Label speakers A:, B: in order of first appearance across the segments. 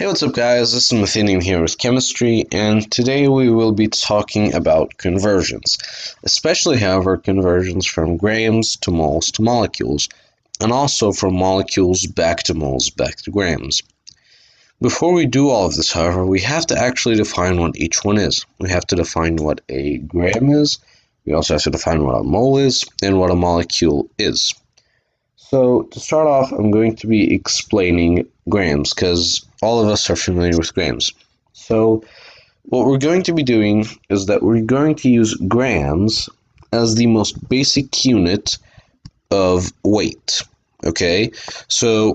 A: Hey, what's up, guys? This is Mathenium here with chemistry, and today we will be talking about conversions, especially, however, conversions from grams to moles to molecules, and also from molecules back to moles back to grams. Before we do all of this, however, we have to actually define what each one is. We have to define what a gram is, we also have to define what a mole is, and what a molecule is. So, to start off, I'm going to be explaining grams, because all of us are familiar with grams. So, what we're going to be doing is that we're going to use grams as the most basic unit of weight. Okay? So,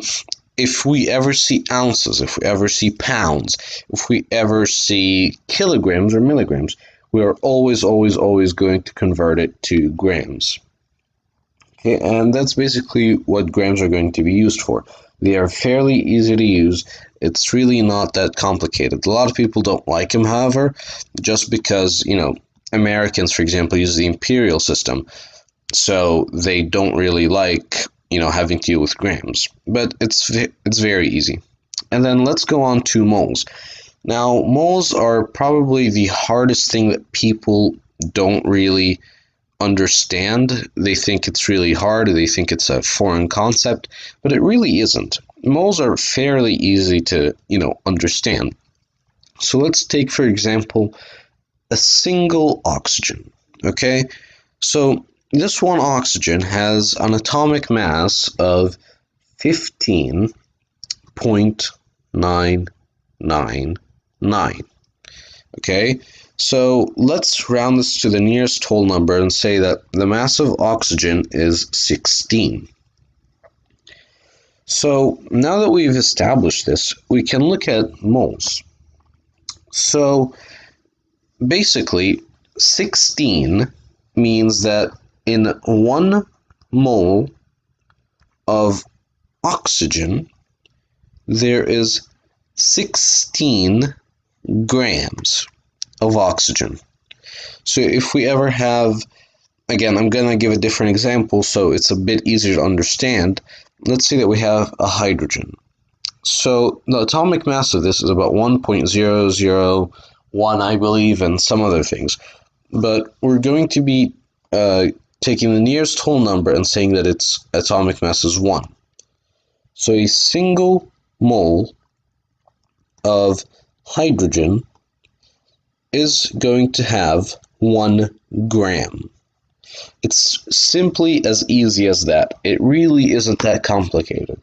A: if we ever see ounces, if we ever see pounds, if we ever see kilograms or milligrams, we are always going to convert it to grams. Okay, and that's basically what grams are going to be used for. They are fairly easy to use. It's really not that complicated. A lot of people don't like them, however, just because, Americans, for example, use the imperial system. So they don't really like, having to deal with grams. But it's very easy. And then let's go on to moles. Now, moles are probably the hardest thing that people don't really understand. They think it's really hard, they think it's a foreign concept, but it really isn't. Moles are fairly easy to, understand. So let's take, for example, a single oxygen, okay? So this one oxygen has an atomic mass of 15.999, okay? So let's round this to the nearest whole number and say that the mass of oxygen is 16. So now that we've established this, we can look at moles. So basically, 16 means that in 1 mole of oxygen, there is 16 grams of oxygen. So if we ever have, again, I'm going to give a different example so it's a bit easier to understand. Let's say that we have a hydrogen. So the atomic mass of this is about 1.001, I believe, and some other things. But we're going to be taking the nearest whole number and saying that its atomic mass is 1. So a single mole of hydrogen is going to have 1 gram. It's simply as easy as that. It really isn't that complicated.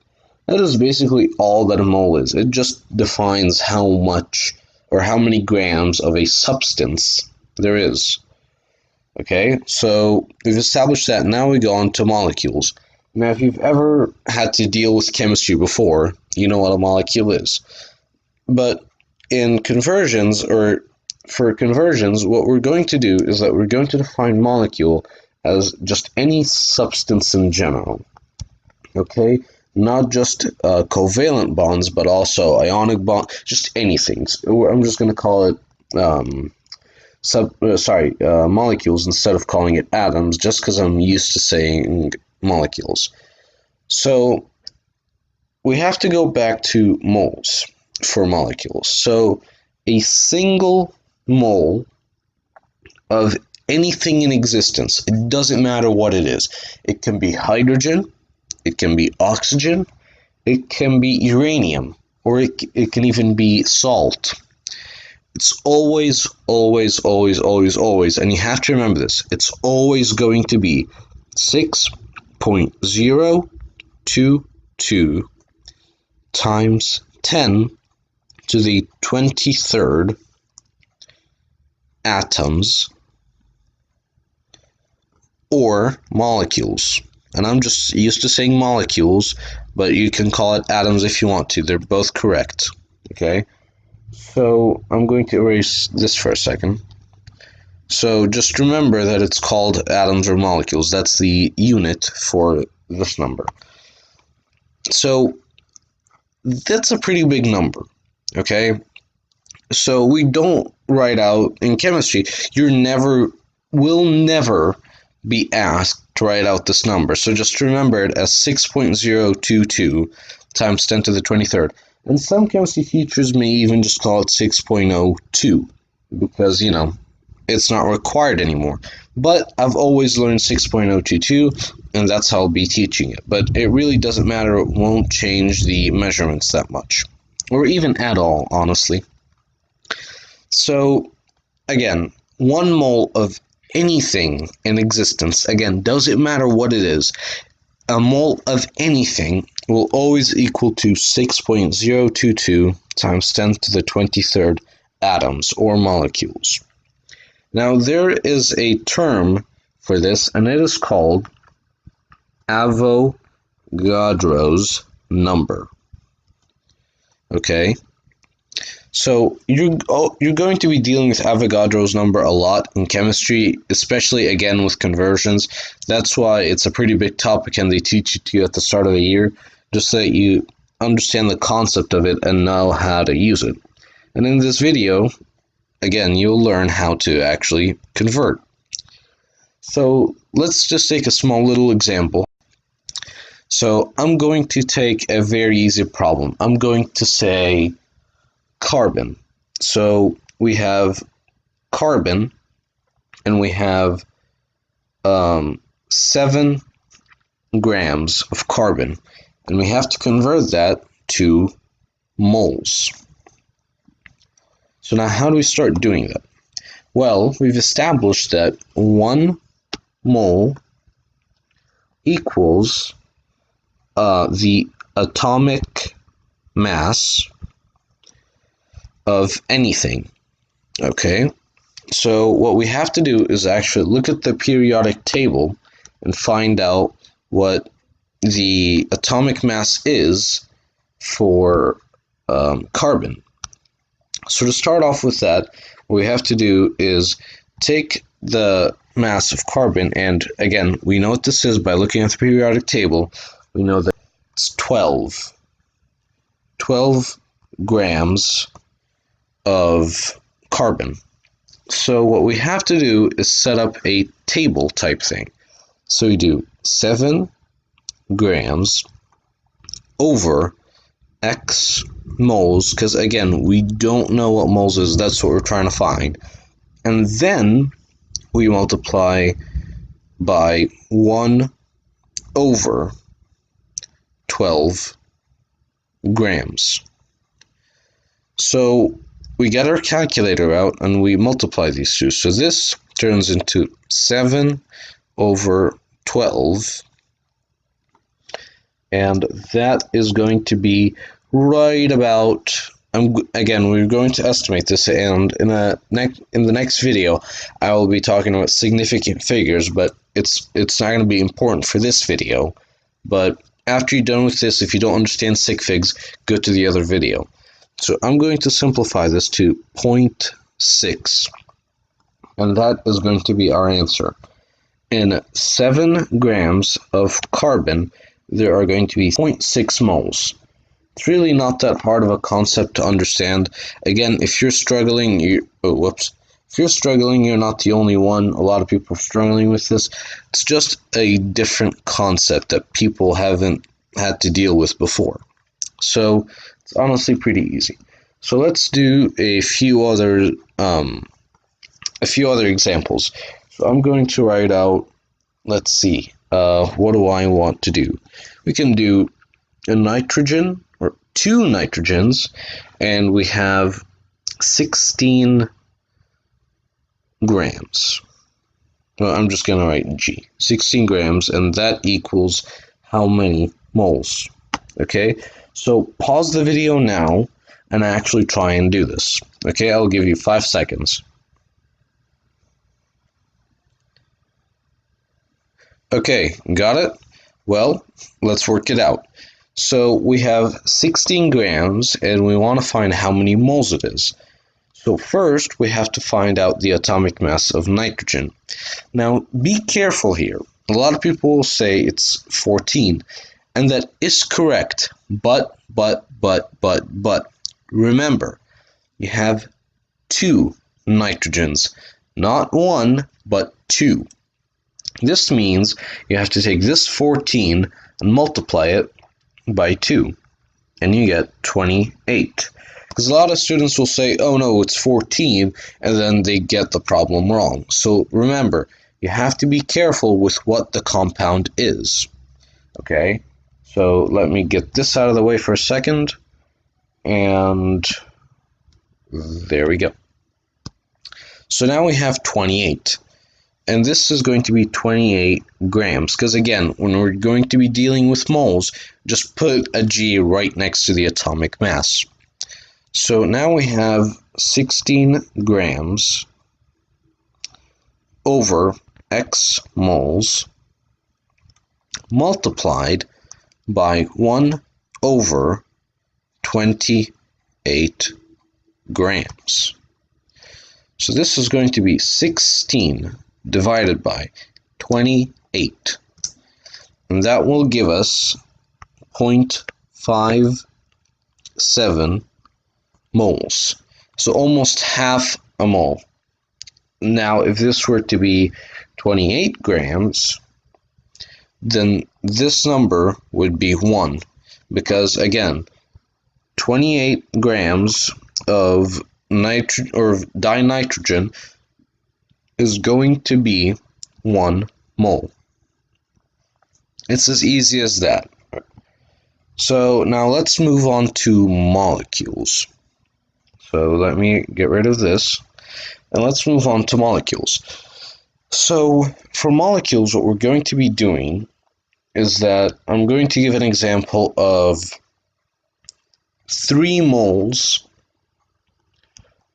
A: That is basically all that a mole is. It just defines how much or how many grams of a substance there is. Okay, so we've established that. Now we go on to molecules. Now, if you've ever had to deal with chemistry before, you know what a molecule is. But in conversions, or for conversions, what we're going to do is that we're going to define molecule as just any substance in general. Okay? Not just covalent bonds, but also ionic bonds, just anything. I'm just going to call it molecules instead of calling it atoms, just because I'm used to saying molecules. So we have to go back to moles for molecules. So a single mole of anything in existence, it doesn't matter what it is. It can be hydrogen, it can be oxygen, it can be uranium, or it can even be salt. It's always, and you have to remember this, it's always going to be 6.022 times 10 to the 23rd atoms or molecules. And I'm just used to saying molecules, but you can call it atoms if you want to. They're both correct. Okay? So I'm going to erase this for a second. So just remember that it's called atoms or molecules. That's the unit for this number. So that's a pretty big number. Okay? So we don't write out in chemistry, will never be asked to write out this number. So just remember it as 6.022 times 10 to the 23rd. And some chemistry teachers may even just call it 6.02 because, it's not required anymore. But I've always learned 6.022, and that's how I'll be teaching it. But it really doesn't matter, it won't change the measurements that much, or even at all, honestly. So, again, 1 mole of anything in existence, again, doesn't matter what it is, a mole of anything will always equal to 6.022 times 10 to the 23rd atoms or molecules. Now, there is a term for this, and it is called Avogadro's number. Okay? So you're going to be dealing with Avogadro's number a lot in chemistry, especially again with conversions. That's why it's a pretty big topic, and they teach it to you at the start of the year, just so that you understand the concept of it and know how to use it. And in this video, again, you'll learn how to actually convert. So let's just take a small little example. So I'm going to take a very easy problem. I'm going to say carbon. So we have carbon, and we have 7 grams of carbon, and we have to convert that to moles. So now how do we start doing that? Well, we've established that 1 mole equals the atomic mass of anything. Okay, so what we have to do is actually look at the periodic table and find out what the atomic mass is for carbon. So to start off with that, what we have to do is take the mass of carbon, and again, we know what this is by looking at the periodic table. We know that it's 12 grams of carbon. So what we have to do is set up a table type thing. So we do 7 grams over X moles, because again, we don't know what moles is, that's what we're trying to find. And then we multiply by 1 over 12 grams. So we get our calculator out and we multiply these two. So this turns into 7 over 12, and that is going to be right about, again, we're going to estimate this, and in the next video I will be talking about significant figures, but it's not going to be important for this video. But after you're done with this, if you don't understand sig figs, go to the other video. So I'm going to simplify this to 0.6, and that is going to be our answer. In 7 grams of carbon, there are going to be 0.6 moles. It's really not that hard of a concept to understand. Again, if you're struggling, if you're struggling, you're not the only one. A lot of people are struggling with this. It's just a different concept that people haven't had to deal with before. So it's honestly pretty easy. So let's do a few other examples. So I'm going to write out, let's see, what do I want to do? We can do a nitrogen, or 2 nitrogens, and we have 16 grams. Well, I'm just going to write G, 16 grams, and that equals how many moles? Okay, so pause the video now and actually try and do this. Okay, I'll give you 5 seconds. Okay, got it? Well, let's work it out. So we have 16 grams, and we want to find how many moles it is. So first, we have to find out the atomic mass of nitrogen. Now, be careful here. A lot of people will say it's 14, and that is correct, but. Remember, you have 2 nitrogens, not 1, but 2. This means you have to take this 14 and multiply it by 2. and you get 28. Because a lot of students will say, oh no, it's 14, and then they get the problem wrong. So remember, you have to be careful with what the compound is. Okay, so let me get this out of the way for a second, and there we go. So now we have 28. And this is going to be 28 grams, because again, when we're going to be dealing with moles, just put a G right next to the atomic mass. So now we have 16 grams over X moles multiplied by 1 over 28 grams. So this is going to be 16 divided by 28, and that will give us 0.57 moles, so almost half a mole. Now if this were to be 28 grams, then this number would be 1, because again, 28 grams of dinitrogen is going to be 1 mole. It's as easy as that. So now let's move on to molecules. So let me get rid of this, and let's move on to molecules. So for molecules, what we're going to be doing is that I'm going to give an example of 3 moles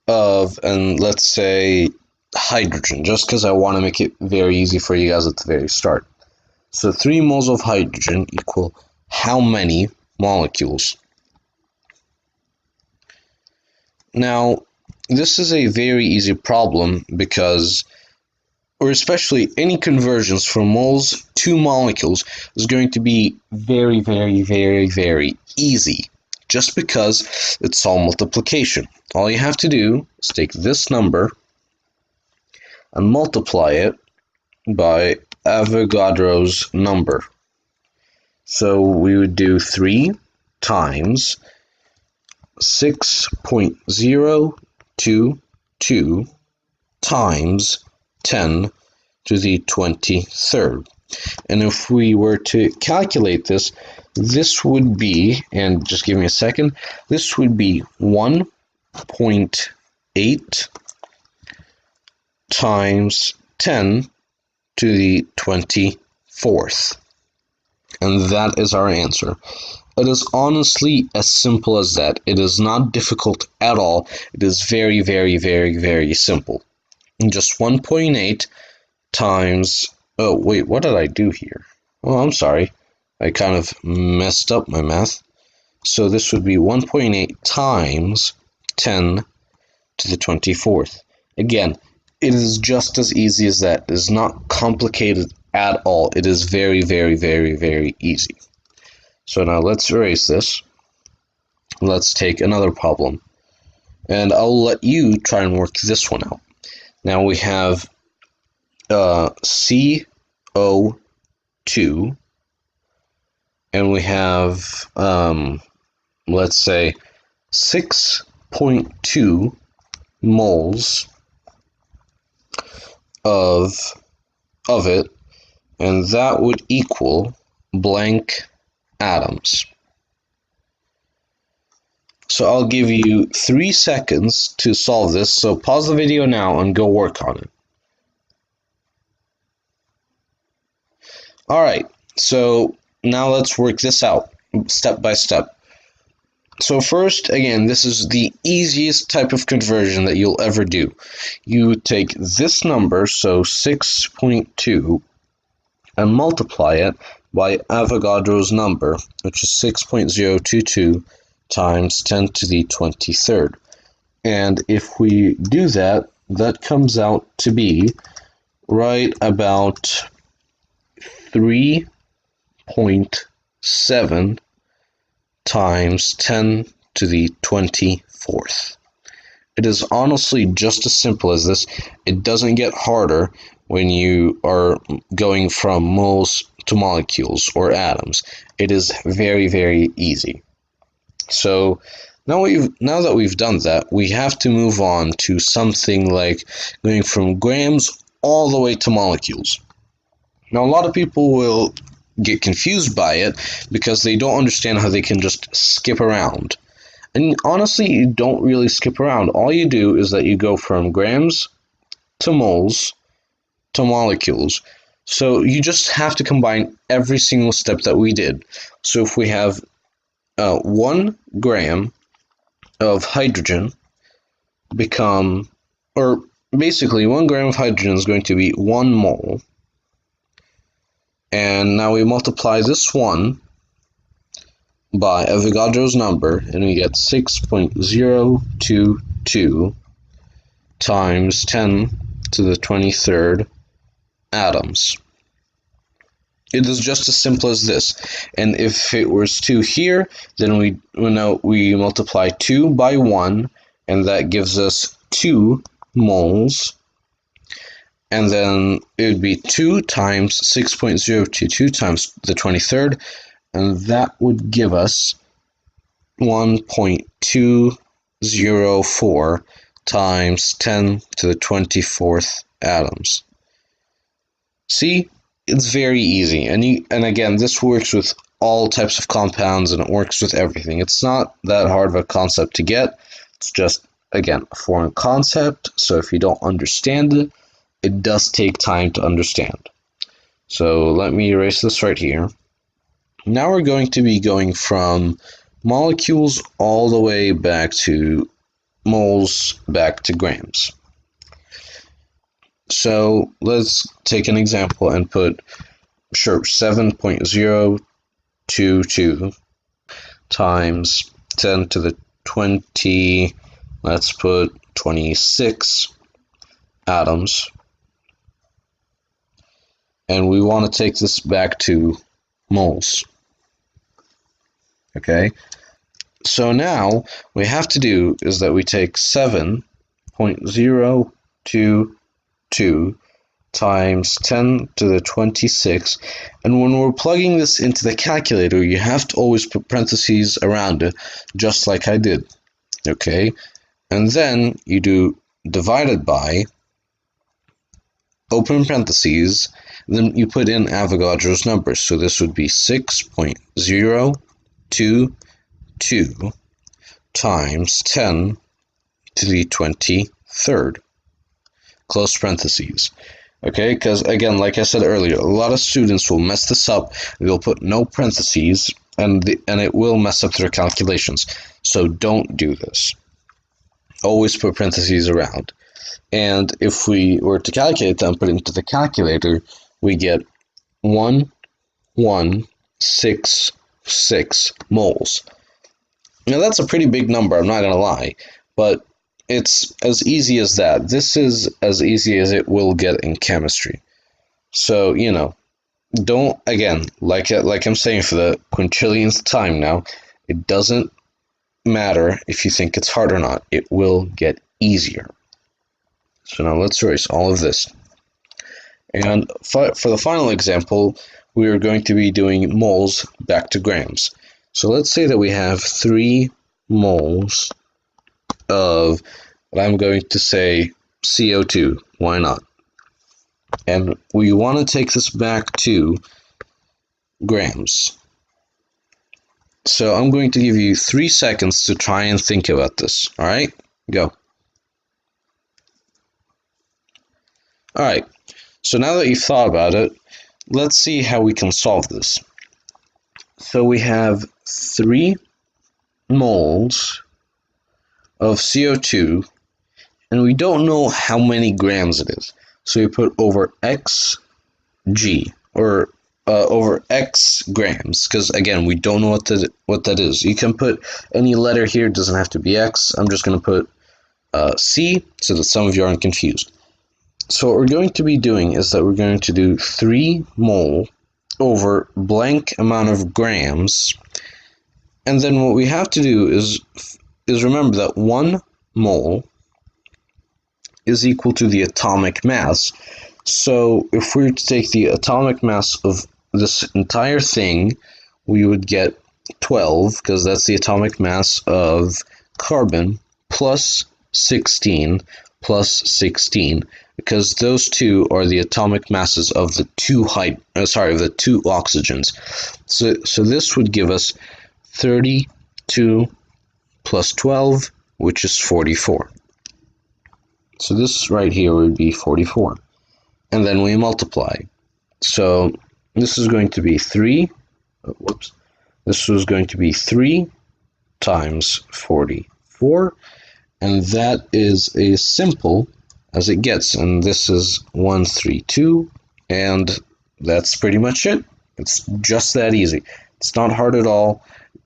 A: of, and let's say, hydrogen, just because I want to make it very easy for you guys at the very start. So 3 moles of hydrogen equal how many molecules? Now, this is a very easy problem because, or especially any conversions from moles to molecules is going to be very, very, very, very easy, just because it's all multiplication. All you have to do is take this number and multiply it by Avogadro's number. So we would do 3 times 6.022 times 10 to the 23rd. And if we were to calculate this, this would be, and just give me a second, this would be 1.8 times 10 to the 24th. And that is our answer. It is honestly as simple as that. It is not difficult at all. It is very, very, very, very simple. And just 1.8 times... Oh, wait, what did I do here? Oh, I'm sorry. I kind of messed up my math. So this would be 1.8 times 10 to the 24th. Again, it is just as easy as that. It is not complicated at all. It is very, very, very, very easy. So now let's erase this. Let's take another problem. And I'll let you try and work this one out. Now we have CO2, and we have, let's say, 6.2 moles of it, and that would equal blank atoms. So I'll give you 3 seconds to solve this, so pause the video now and go work on it. Alright, so now let's work this out step by step. So first, again, this is the easiest type of conversion that you'll ever do. You take this number, so 6.2, and multiply it by Avogadro's number, which is 6.022 times 10 to the 23rd. And if we do that, that comes out to be right about 3.7 times 10 to the 24th. It is honestly just as simple as this. It doesn't get harder when you are going from moles to molecules or atoms. It is very, very easy. So now that we've done that, we have to move on to something like going from grams all the way to molecules. Now, a lot of people will get confused by it because they don't understand how they can just skip around. And honestly, you don't really skip around. All you do is that you go from grams to moles to molecules. So you just have to combine every single step that we did. So if we have 1 gram of hydrogen basically 1 gram of hydrogen is going to be 1 mole. And now we multiply this 1 by Avogadro's number, and we get 6.022 times 10 to the 23rd atoms. It is just as simple as this. And if it was 2 here, then we multiply 2 by 1, and that gives us 2 moles. And then it would be 2 times 6.022 times the 23rd, and that would give us 1.204 times 10 to the 24th atoms. See? It's very easy, and again, this works with all types of compounds, and it works with everything. It's not that hard of a concept to get. It's just, again, a foreign concept, so if you don't understand it, it does take time to understand. So let me erase this right here. Now we're going to be going from molecules all the way back to moles, back to grams. So let's take an example and put 7.022 times 10 to the 20, let's put 26 atoms. And we want to take this back to moles. Okay? So now we have to do is that we take 7.022 times 10 to the 26, and when we're plugging this into the calculator, you have to always put parentheses around it, just like I did. Okay? And then you do divided by, open parentheses, then you put in Avogadro's number. So this would be 6.022 times 10 to the 23rd. Close parentheses. Okay, because again, like I said earlier, a lot of students will mess this up. They'll put no parentheses, and it will mess up their calculations. So don't do this. Always put parentheses around. And if we were to calculate that and put it into the calculator, we get 1166 moles. Now that's a pretty big number, I'm not going to lie, but it's as easy as that. This is as easy as it will get in chemistry. So, don't, again, like I'm saying for the quintillionth time now, it doesn't matter if you think it's hard or not. It will get easier. So now let's erase all of this. And for the final example, we are going to be doing moles back to grams. So let's say that we have 3 moles of what I'm going to say CO2. Why not? And we want to take this back to grams. So I'm going to give you 3 seconds to try and think about this. All right? Go. All right. So now that you've thought about it, let's see how we can solve this. So we have 3 moles of CO2, and we don't know how many grams it is. So we put over xg, or over x grams, because again, we don't know what that is. You can put any letter here, it doesn't have to be x. I'm just going to put c, so that some of you aren't confused. So what we're going to be doing is that we're going to do 3 mole over blank amount of grams, and then what we have to do is remember that 1 mole is equal to the atomic mass. So if we were to take the atomic mass of this entire thing, we would get 12, because that's the atomic mass of carbon, plus 16 plus 16, because those two are the atomic masses of the two oxygens. So this would give us 32 plus 12, which is 44. So this right here would be 44. And then we multiply. So this is going to be 3. This was going to be 3 times 44. And that is as simple as it gets. And this is 132. And that's pretty much it. It's just that easy. It's not hard at all.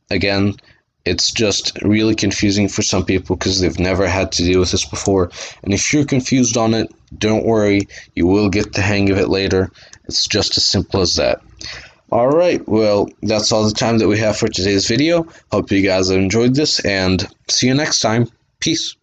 A: Again, it's just really confusing for some people because they've never had to deal with this before. And if you're confused on it, don't worry. You will get the hang of it later. It's just as simple as that. Alright, well, that's all the time that we have for today's video. Hope you guys have enjoyed this, and see you next time. Peace.